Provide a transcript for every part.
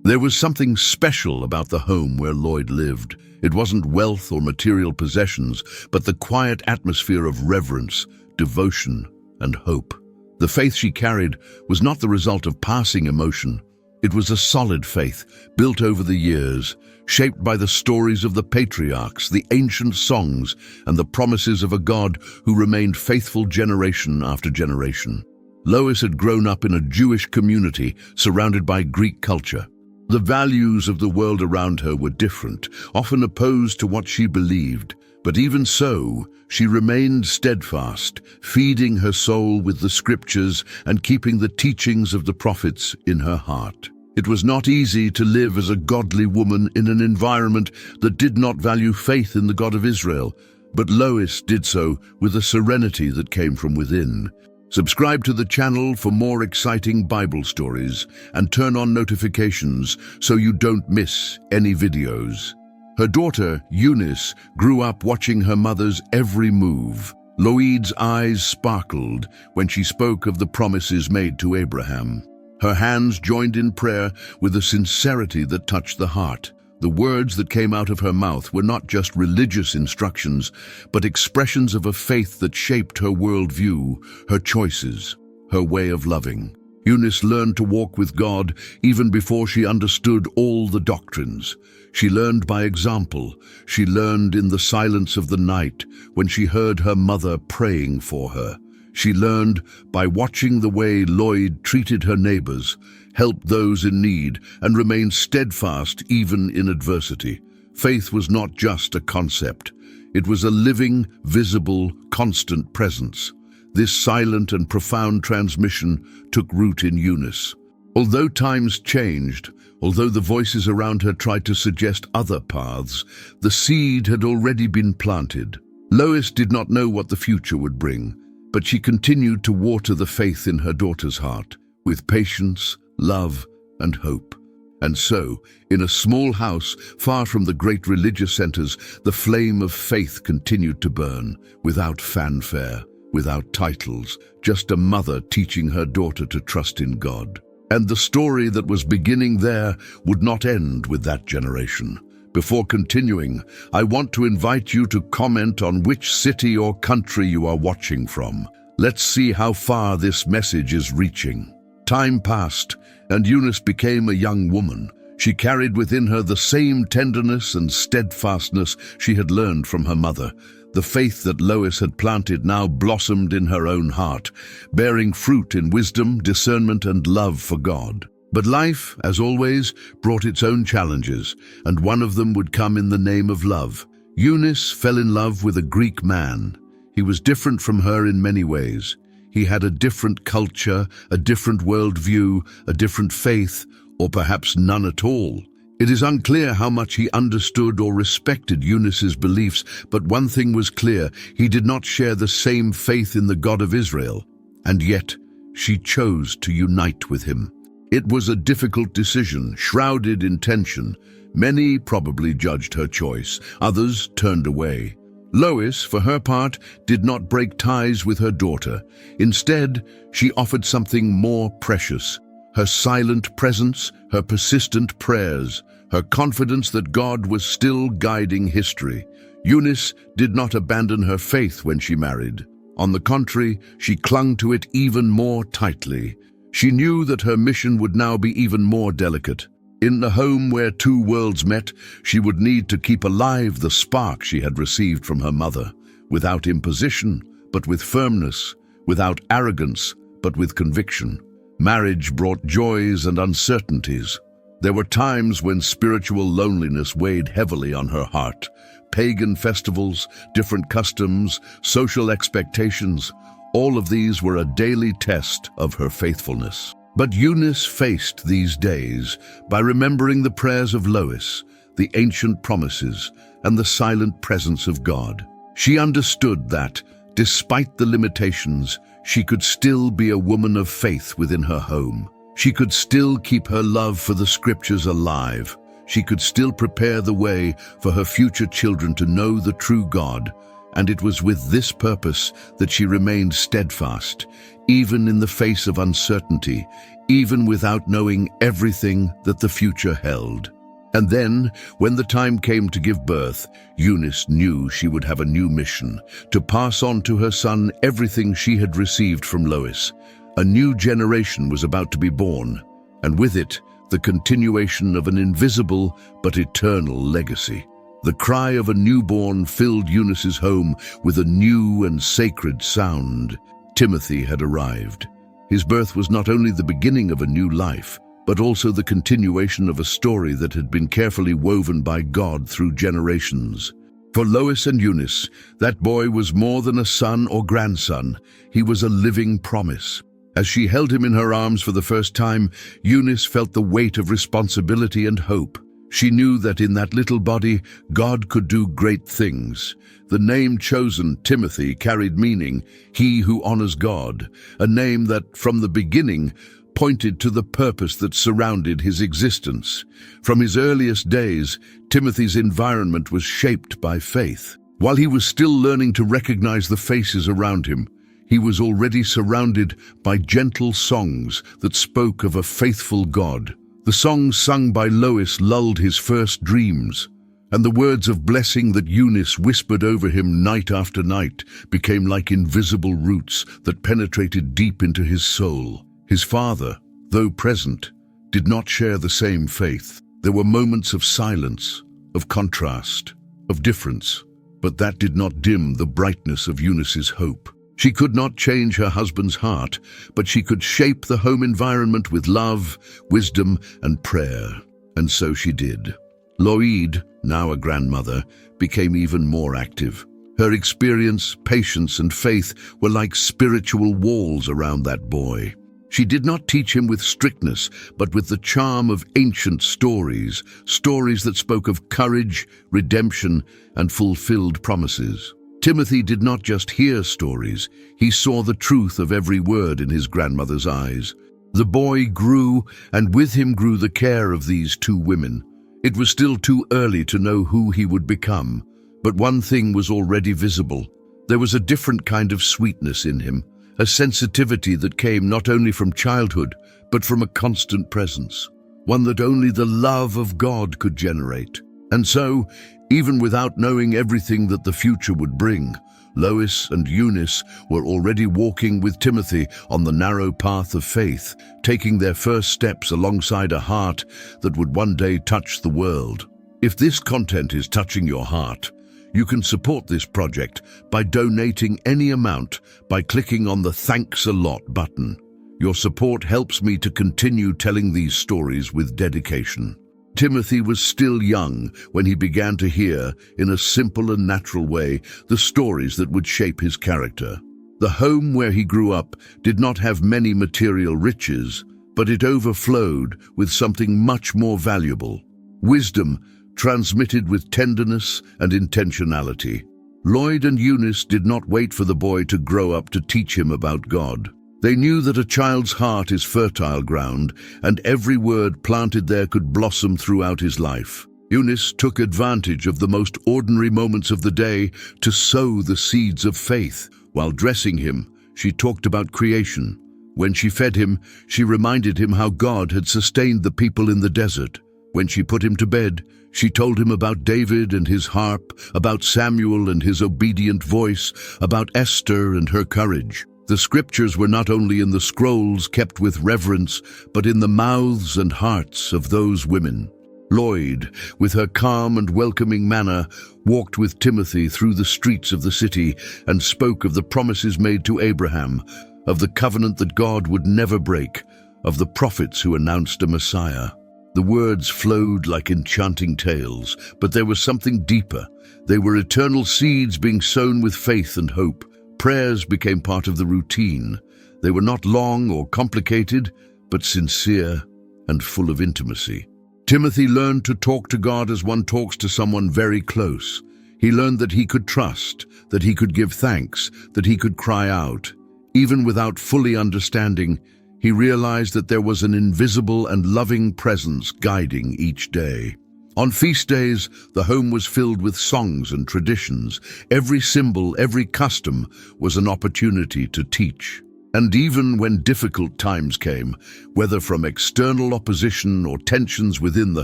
There was something special about the home where Lloyd lived. It wasn't wealth or material possessions, but the quiet atmosphere of reverence, devotion, and hope. The faith she carried was not the result of passing emotion. It was a solid faith, built over the years, shaped by the stories of the patriarchs, the ancient songs, and the promises of a God who remained faithful generation after generation. Lois had grown up in a Jewish community surrounded by Greek culture. The values of the world around her were different, often opposed to what she believed. But even so, she remained steadfast, feeding her soul with the scriptures and keeping the teachings of the prophets in her heart. It was not easy to live as a godly woman in an environment that did not value faith in the God of Israel, but Lois did so with a serenity that came from within. Subscribe to the channel for more exciting Bible stories and turn on notifications so you don't miss any videos. Her daughter, Eunice, grew up watching her mother's every move. Loid's eyes sparkled when she spoke of the promises made to Abraham. Her hands joined in prayer with a sincerity that touched the heart. The words that came out of her mouth were not just religious instructions, but expressions of a faith that shaped her worldview, her choices, her way of loving. Eunice learned to walk with God even before she understood all the doctrines. She learned by example. She learned in the silence of the night when she heard her mother praying for her. She learned by watching the way Lloyd treated her neighbors, helped those in need, and remained steadfast even in adversity. Faith was not just a concept. It was a living, visible, constant presence. This silent and profound transmission took root in Eunice. Although times changed, although the voices around her tried to suggest other paths, the seed had already been planted. Lois did not know what the future would bring, but she continued to water the faith in her daughter's heart, with patience, love, and hope. And so, in a small house far from the great religious centers, the flame of faith continued to burn, without fanfare, without titles, just a mother teaching her daughter to trust in God. And the story that was beginning there would not end with that generation. Before continuing, I want to invite you to comment on which city or country you are watching from. Let's see how far this message is reaching. Time passed, and Eunice became a young woman. She carried within her the same tenderness and steadfastness she had learned from her mother. The faith that Lois had planted now blossomed in her own heart, bearing fruit in wisdom, discernment, and love for God. But life, as always, brought its own challenges, and one of them would come in the name of love. Eunice fell in love with a Greek man. He was different from her in many ways. He had a different culture, a different worldview, a different faith, or perhaps none at all. It is unclear how much he understood or respected Eunice's beliefs, but one thing was clear: he did not share the same faith in the God of Israel. And yet, she chose to unite with him. It was a difficult decision, shrouded in tension. Many probably judged her choice, others turned away. Lois, for her part, did not break ties with her daughter. Instead, she offered something more precious: her silent presence, her persistent prayers, her confidence that God was still guiding history. Eunice did not abandon her faith when she married. On the contrary, she clung to it even more tightly. She knew that her mission would now be even more delicate. In the home where two worlds met, she would need to keep alive the spark she had received from her mother, without imposition, but with firmness, without arrogance, but with conviction. Marriage brought joys and uncertainties. There were times when spiritual loneliness weighed heavily on her heart. Pagan festivals, different customs, social expectations, all of these were a daily test of her faithfulness. But Eunice faced these days by remembering the prayers of Lois, the ancient promises, and the silent presence of God. She understood that, despite the limitations, she could still be a woman of faith within her home. She could still keep her love for the scriptures alive. She could still prepare the way for her future children to know the true God. and it was with this purpose that she remained steadfast, even in the face of uncertainty, even without knowing everything that the future held. And then, when the time came to give birth, Eunice knew she would have a new mission, to pass on to her son everything she had received from Lois. A new generation was about to be born, and with it, the continuation of an invisible but eternal legacy. The cry of a newborn filled Eunice's home with a new and sacred sound. Timothy had arrived. His birth was not only the beginning of a new life, but also the continuation of a story that had been carefully woven by God through generations. For Lois and Eunice, that boy was more than a son or grandson. He was a living promise. As she held him in her arms for the first time, Eunice felt the weight of responsibility and hope. She knew that in that little body, God could do great things. The name chosen, Timothy, carried meaning, he who honors God, a name that, from the beginning, pointed to the purpose that surrounded his existence. From his earliest days, Timothy's environment was shaped by faith. While he was still learning to recognize the faces around him, he was already surrounded by gentle songs that spoke of a faithful God. The songs sung by Lois lulled his first dreams, and the words of blessing that Eunice whispered over him night after night became like invisible roots that penetrated deep into his soul. His father, though present, did not share the same faith. There were moments of silence, of contrast, of difference, but that did not dim the brightness of Eunice's hope. She could not change her husband's heart, but she could shape the home environment with love, wisdom, and prayer. And so she did. Loide, now a grandmother, became even more active. Her experience, patience, and faith were like spiritual walls around that boy. She did not teach him with strictness, but with the charm of ancient stories, stories that spoke of courage, redemption, and fulfilled promises. Timothy did not just hear stories, he saw the truth of every word in his grandmother's eyes. The boy grew, and with him grew the care of these two women. It was still too early to know who he would become, but one thing was already visible. There was a different kind of sweetness in him, a sensitivity that came not only from childhood, but from a constant presence, one that only the love of God could generate. And so, even without knowing everything that the future would bring, Lois and Eunice were already walking with Timothy on the narrow path of faith, taking their first steps alongside a heart that would one day touch the world. If this content is touching your heart, you can support this project by donating any amount by clicking on the Thanks a Lot button. Your support helps me to continue telling these stories with dedication. Timothy was still young when he began to hear, in a simple and natural way, the stories that would shape his character. The home where he grew up did not have many material riches, but it overflowed with something much more valuable: wisdom transmitted with tenderness and intentionality. Lois and Eunice did not wait for the boy to grow up to teach him about God. They knew that a child's heart is fertile ground, and every word planted there could blossom throughout his life. Eunice took advantage of the most ordinary moments of the day to sow the seeds of faith. While dressing him, she talked about creation. When she fed him, she reminded him how God had sustained the people in the desert. When she put him to bed, she told him about David and his harp, about Samuel and his obedient voice, about Esther and her courage. The scriptures were not only in the scrolls kept with reverence, but in the mouths and hearts of those women. Lois, with her calm and welcoming manner, walked with Timothy through the streets of the city and spoke of the promises made to Abraham, of the covenant that God would never break, of the prophets who announced a Messiah. The words flowed like enchanting tales, but there was something deeper. They were eternal seeds being sown with faith and hope. Prayers became part of the routine. They were not long or complicated, but sincere and full of intimacy. Timothy learned to talk to God as one talks to someone very close. He learned that he could trust, that he could give thanks, that he could cry out. Even without fully understanding, he realized that there was an invisible and loving presence guiding each day. On feast days, the home was filled with songs and traditions. Every symbol, every custom was an opportunity to teach. And even when difficult times came, whether from external opposition or tensions within the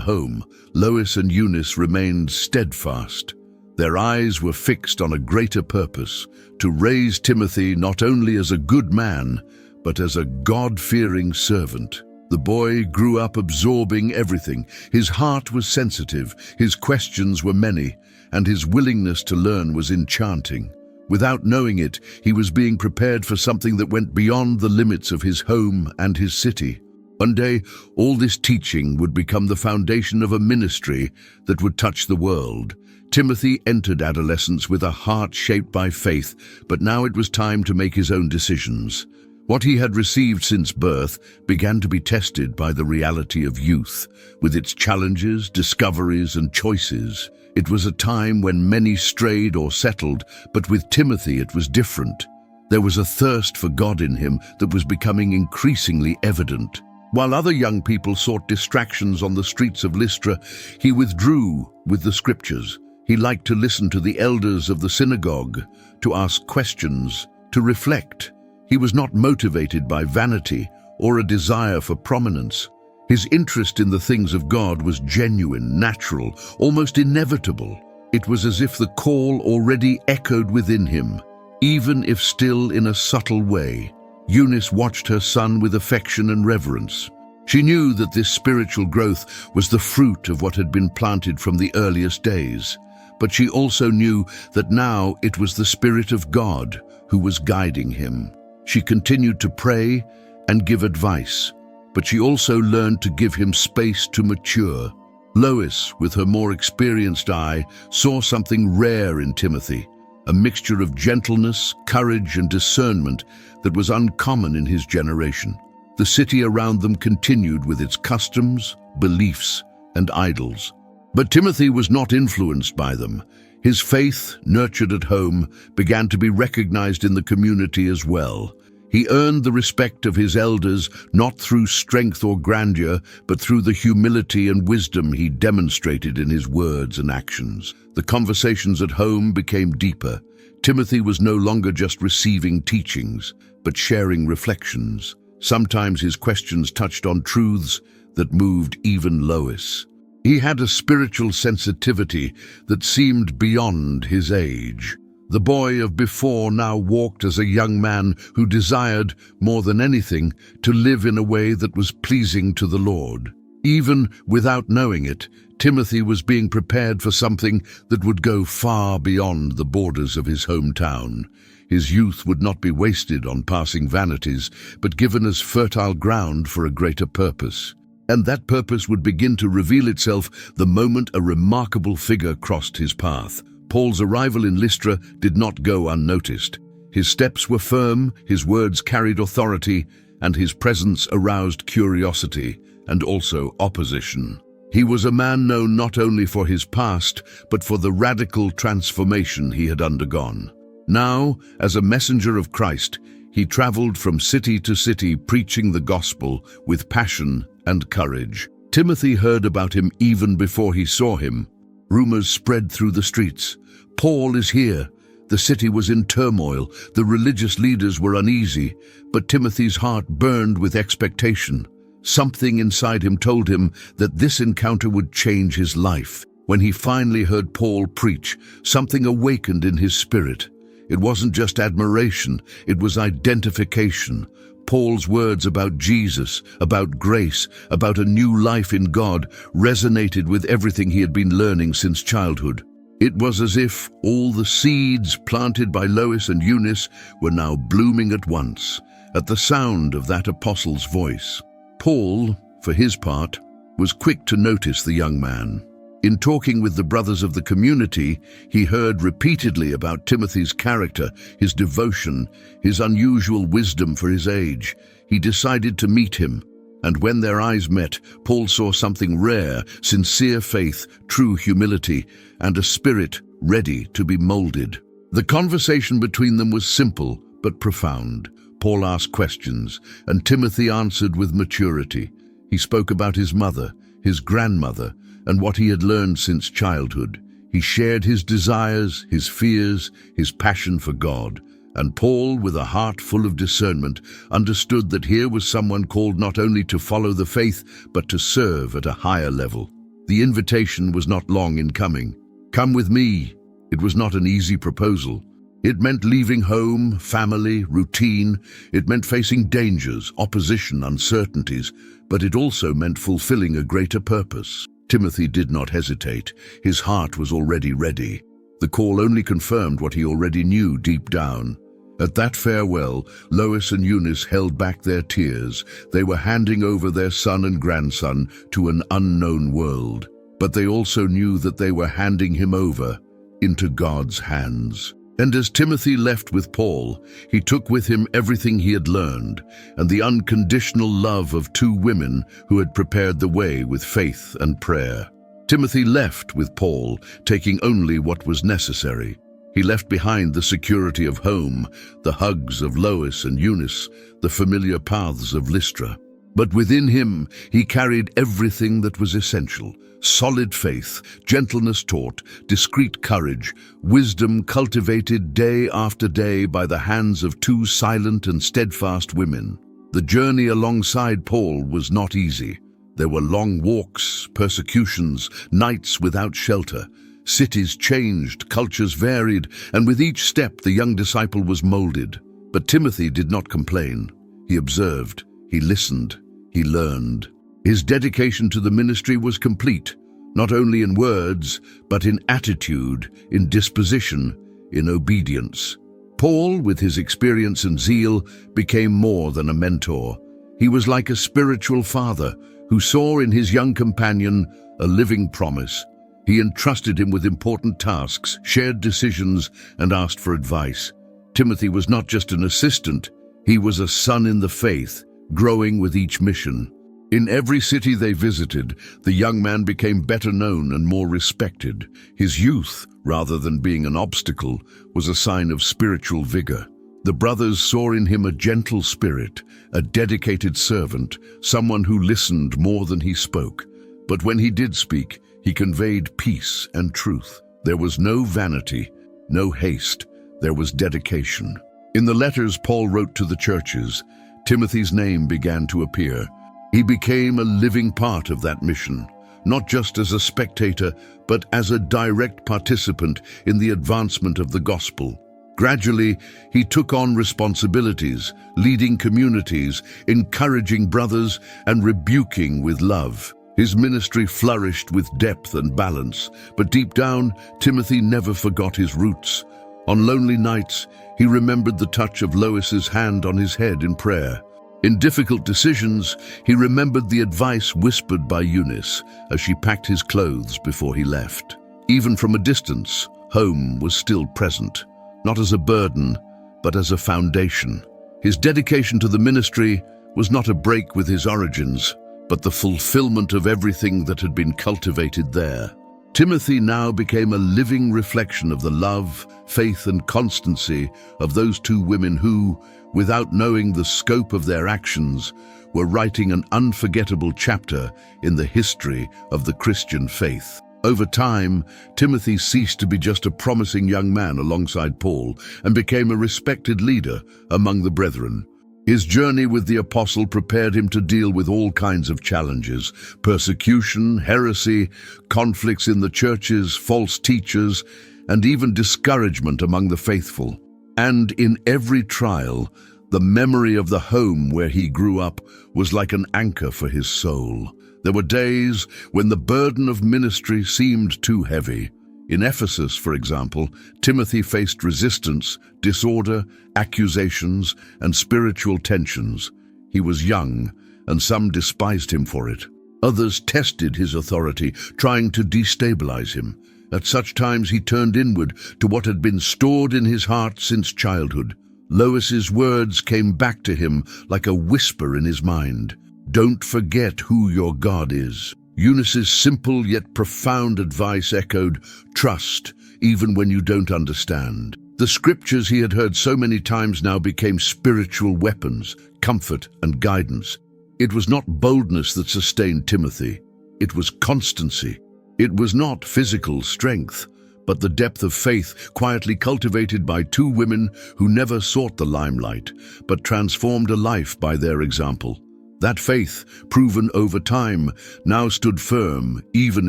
home, Lois and Eunice remained steadfast. Their eyes were fixed on a greater purpose, to raise Timothy not only as a good man, but as a God-fearing servant. The boy grew up absorbing everything. His heart was sensitive, his questions were many, and his willingness to learn was enchanting. Without knowing it, he was being prepared for something that went beyond the limits of his home and his city. One day, all this teaching would become the foundation of a ministry that would touch the world. Timothy entered adolescence with a heart shaped by faith, but now it was time to make his own decisions. What he had received since birth began to be tested by the reality of youth, with its challenges, discoveries, and choices. It was a time when many strayed or settled, but with Timothy it was different. There was a thirst for God in him that was becoming increasingly evident. While other young people sought distractions on the streets of Lystra, he withdrew with the scriptures. He liked to listen to the elders of the synagogue, to ask questions, to reflect. He was not motivated by vanity or a desire for prominence. His interest in the things of God was genuine, natural, almost inevitable. It was as if the call already echoed within him, even if still in a subtle way. Eunice watched her son with affection and reverence. She knew that this spiritual growth was the fruit of what had been planted from the earliest days. But she also knew that now it was the Spirit of God who was guiding him. She continued to pray and give advice, but she also learned to give him space to mature. Lois, with her more experienced eye, saw something rare in Timothy, a mixture of gentleness, courage, and discernment that was uncommon in his generation. The city around them continued with its customs, beliefs, and idols. But Timothy was not influenced by them. His faith, nurtured at home, began to be recognized in the community as well. He earned the respect of his elders not through strength or grandeur, but through the humility and wisdom he demonstrated in his words and actions. The conversations at home became deeper. Timothy was no longer just receiving teachings, but sharing reflections. Sometimes his questions touched on truths that moved even Lois. He had a spiritual sensitivity that seemed beyond his age. The boy of before now walked as a young man who desired, more than anything, to live in a way that was pleasing to the Lord. Even without knowing it, Timothy was being prepared for something that would go far beyond the borders of his hometown. His youth would not be wasted on passing vanities, but given as fertile ground for a greater purpose. And that purpose would begin to reveal itself the moment a remarkable figure crossed his path. Paul's arrival in Lystra did not go unnoticed. His steps were firm, his words carried authority, and his presence aroused curiosity and also opposition. He was a man known not only for his past, but for the radical transformation he had undergone. Now, as a messenger of Christ, he traveled from city to city preaching the gospel with passion and courage. Timothy heard about him even before he saw him. Rumors spread through the streets. Paul is here. The city was in turmoil. The religious leaders were uneasy, but Timothy's heart burned with expectation. Something inside him told him that this encounter would change his life. When he finally heard Paul preach, something awakened in his spirit. It wasn't just admiration, it was identification. Paul's words about Jesus, about grace, about a new life in God resonated with everything he had been learning since childhood. It was as if all the seeds planted by Lois and Eunice were now blooming at once, at the sound of that apostle's voice. Paul, for his part, was quick to notice the young man. In talking with the brothers of the community, he heard repeatedly about Timothy's character, his devotion, his unusual wisdom for his age. He decided to meet him, and when their eyes met, Paul saw something rare: sincere faith, true humility, and a spirit ready to be molded. The conversation between them was simple but profound. Paul asked questions, and Timothy answered with maturity. He spoke about his mother, his grandmother, and what he had learned since childhood. He shared his desires, his fears, his passion for God. And Paul, with a heart full of discernment, understood that here was someone called not only to follow the faith, but to serve at a higher level. The invitation was not long in coming. "Come with me." It was not an easy proposal. It meant leaving home, family, routine. It meant facing dangers, opposition, uncertainties, but it also meant fulfilling a greater purpose. Timothy did not hesitate. His heart was already ready. The call only confirmed what he already knew deep down. At that farewell, Lois and Eunice held back their tears. They were handing over their son and grandson to an unknown world. But they also knew that they were handing him over into God's hands. And as Timothy left with Paul, he took with him everything he had learned and the unconditional love of two women who had prepared the way with faith and prayer. Timothy left with Paul, taking only what was necessary. He left behind the security of home, the hugs of Lois and Eunice, the familiar paths of Lystra. But within him, he carried everything that was essential: solid faith, gentleness taught, discreet courage, wisdom cultivated day after day by the hands of two silent and steadfast women. The journey alongside Paul was not easy. There were long walks, persecutions, nights without shelter. Cities changed, cultures varied, and with each step the young disciple was molded. But Timothy did not complain. He observed, he listened, he learned. His dedication to the ministry was complete, not only in words, but in attitude, in disposition, in obedience. Paul, with his experience and zeal, became more than a mentor. He was like a spiritual father who saw in his young companion a living promise. He entrusted him with important tasks, shared decisions, and asked for advice. Timothy was not just an assistant, he was a son in the faith, growing with each mission. In every city they visited, the young man became better known and more respected. His youth, rather than being an obstacle, was a sign of spiritual vigor. The brothers saw in him a gentle spirit, a dedicated servant, someone who listened more than he spoke. But when he did speak, he conveyed peace and truth. There was no vanity, no haste. There was dedication. In the letters Paul wrote to the churches, Timothy's name began to appear. He became a living part of that mission, not just as a spectator, but as a direct participant in the advancement of the gospel. Gradually, he took on responsibilities, leading communities, encouraging brothers, and rebuking with love. His ministry flourished with depth and balance, but deep down, Timothy never forgot his roots. On lonely nights, he remembered the touch of Lois's hand on his head in prayer. In difficult decisions, he remembered the advice whispered by Eunice as she packed his clothes before he left. Even from a distance, home was still present, not as a burden, but as a foundation. His dedication to the ministry was not a break with his origins, but the fulfillment of everything that had been cultivated there. Timothy now became a living reflection of the love, faith, and constancy of those two women who, without knowing the scope of their actions, were writing an unforgettable chapter in the history of the Christian faith. Over time, Timothy ceased to be just a promising young man alongside Paul and became a respected leader among the brethren. His journey with the apostle prepared him to deal with all kinds of challenges: persecution, heresy, conflicts in the churches, false teachers, and even discouragement among the faithful. And in every trial, the memory of the home where he grew up was like an anchor for his soul. There were days when the burden of ministry seemed too heavy. In Ephesus, for example, Timothy faced resistance, disorder, accusations, and spiritual tensions. He was young, and some despised him for it. Others tested his authority, trying to destabilize him. At such times he turned inward to what had been stored in his heart since childhood. Lois's words came back to him like a whisper in his mind. "Don't forget who your God is." Eunice's simple yet profound advice echoed, "Trust, even when you don't understand." The scriptures he had heard so many times now became spiritual weapons, comfort and guidance. It was not boldness that sustained Timothy. It was constancy. It was not physical strength, but the depth of faith quietly cultivated by two women who never sought the limelight, but transformed a life by their example. That faith, proven over time, now stood firm even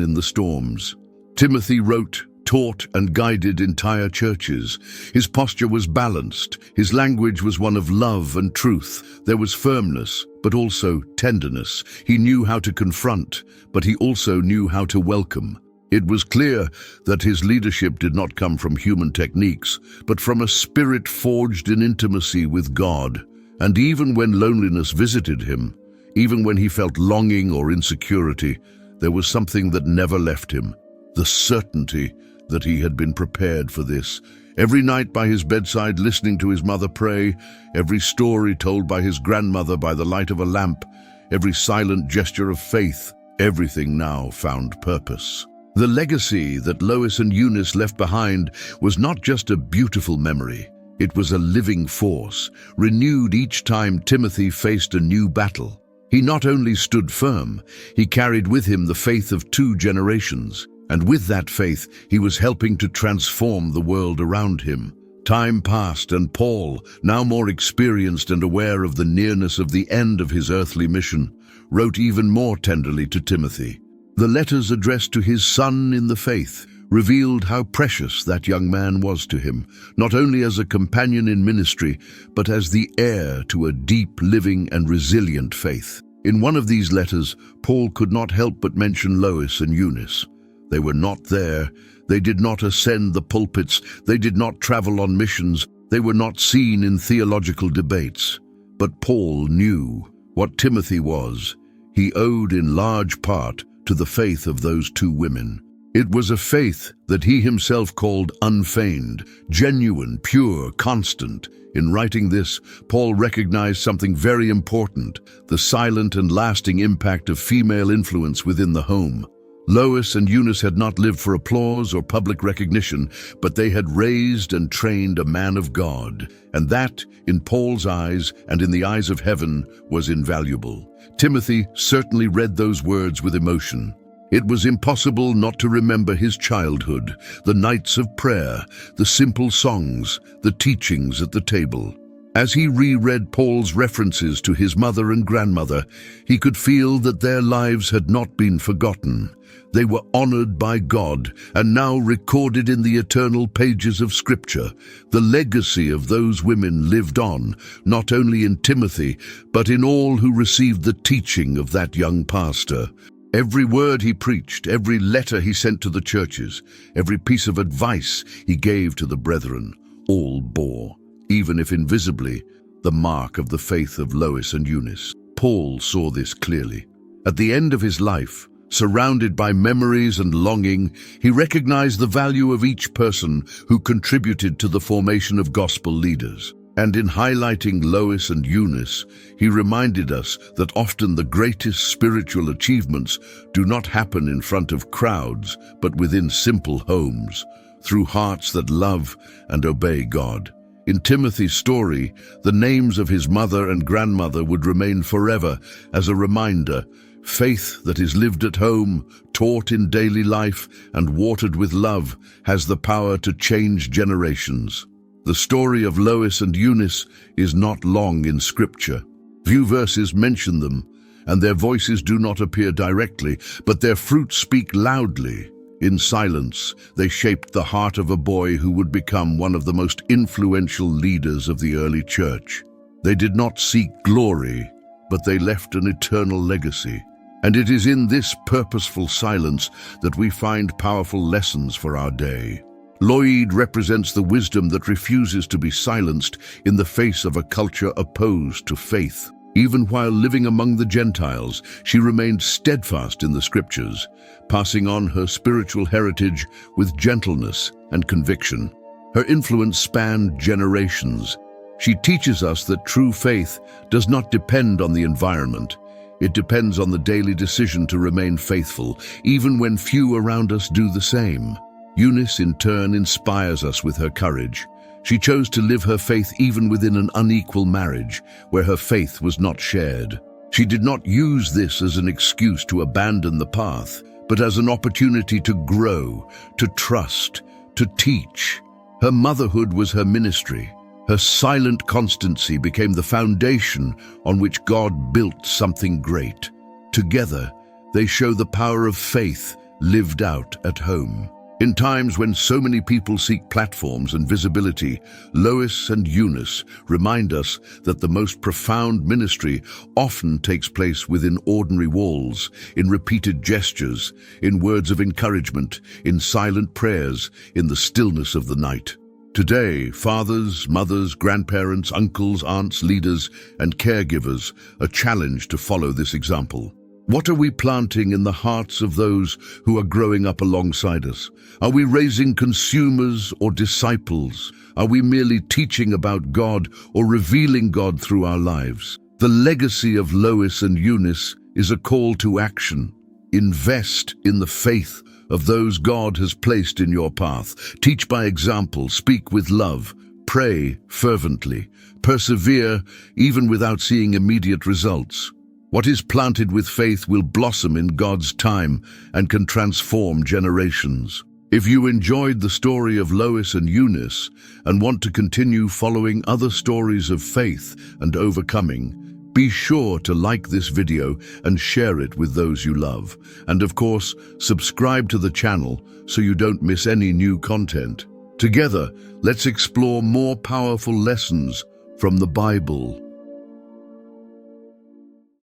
in the storms. Timothy wrote, taught, and guided entire churches. His posture was balanced. His language was one of love and truth. There was firmness, but also tenderness. He knew how to confront, but he also knew how to welcome. It was clear that his leadership did not come from human techniques, but from a spirit forged in intimacy with God. And even when loneliness visited him, even when he felt longing or insecurity, there was something that never left him: the certainty that he had been prepared for this. Every night by his bedside, listening to his mother pray, every story told by his grandmother by the light of a lamp, every silent gesture of faith, everything now found purpose. The legacy that Lois and Eunice left behind was not just a beautiful memory. It was a living force, renewed each time Timothy faced a new battle. He not only stood firm, he carried with him the faith of two generations. And with that faith, he was helping to transform the world around him. Time passed, and Paul, now more experienced and aware of the nearness of the end of his earthly mission, wrote even more tenderly to Timothy. The letters addressed to his son in the faith revealed how precious that young man was to him, not only as a companion in ministry, but as the heir to a deep, living, and resilient faith. In one of these letters, Paul could not help but mention Lois and Eunice. They were not there. They did not ascend the pulpits. They did not travel on missions. They were not seen in theological debates. But Paul knew what Timothy was. He owed in large part to the faith of those two women. It was a faith that he himself called unfeigned, genuine, pure, constant. In writing this, Paul recognized something very important: the silent and lasting impact of female influence within the home. Lois and Eunice had not lived for applause or public recognition, but they had raised and trained a man of God, and that, in Paul's eyes and in the eyes of heaven, was invaluable. Timothy certainly read those words with emotion. It was impossible not to remember his childhood, the nights of prayer, the simple songs, the teachings at the table. As he reread Paul's references to his mother and grandmother, he could feel that their lives had not been forgotten. They were honored by God and now recorded in the eternal pages of Scripture. The legacy of those women lived on, not only in Timothy, but in all who received the teaching of that young pastor. Every word he preached, every letter he sent to the churches, every piece of advice he gave to the brethren, all bore, even if invisibly, the mark of the faith of Lois and Eunice. Paul saw this clearly. At the end of his life, surrounded by memories and longing, he recognized the value of each person who contributed to the formation of gospel leaders. And in highlighting Lois and Eunice, he reminded us that often the greatest spiritual achievements do not happen in front of crowds, but within simple homes, through hearts that love and obey God. In Timothy's story, the names of his mother and grandmother would remain forever as a reminder. Faith that is lived at home, taught in daily life, and watered with love has the power to change generations. The story of Lois and Eunice is not long in Scripture. Few verses mention them, and their voices do not appear directly, but their fruits speak loudly. In silence, they shaped the heart of a boy who would become one of the most influential leaders of the early church. They did not seek glory, but they left an eternal legacy. And it is in this purposeful silence that we find powerful lessons for our day. Lois represents the wisdom that refuses to be silenced in the face of a culture opposed to faith. Even while living among the Gentiles, she remained steadfast in the Scriptures, passing on her spiritual heritage with gentleness and conviction. Her influence spanned generations. She teaches us that true faith does not depend on the environment. It depends on the daily decision to remain faithful, even when few around us do the same. Eunice, in turn, inspires us with her courage. She chose to live her faith even within an unequal marriage, where her faith was not shared. She did not use this as an excuse to abandon the path, but as an opportunity to grow, to trust, to teach. Her motherhood was her ministry. Her silent constancy became the foundation on which God built something great. Together, they show the power of faith lived out at home. In times when so many people seek platforms and visibility, Lois and Eunice remind us that the most profound ministry often takes place within ordinary walls, in repeated gestures, in words of encouragement, in silent prayers, in the stillness of the night. Today, fathers, mothers, grandparents, uncles, aunts, leaders, and caregivers are challenged to follow this example. What are we planting in the hearts of those who are growing up alongside us? Are we raising consumers or disciples? Are we merely teaching about God or revealing God through our lives? The legacy of Lois and Eunice is a call to action. Invest in the faith of those God has placed in your path. Teach by example, speak with love, pray fervently, persevere even without seeing immediate results. What is planted with faith will blossom in God's time and can transform generations. If you enjoyed the story of Lois and Eunice and want to continue following other stories of faith and overcoming, be sure to like this video and share it with those you love. And of course, subscribe to the channel so you don't miss any new content. Together, let's explore more powerful lessons from the Bible.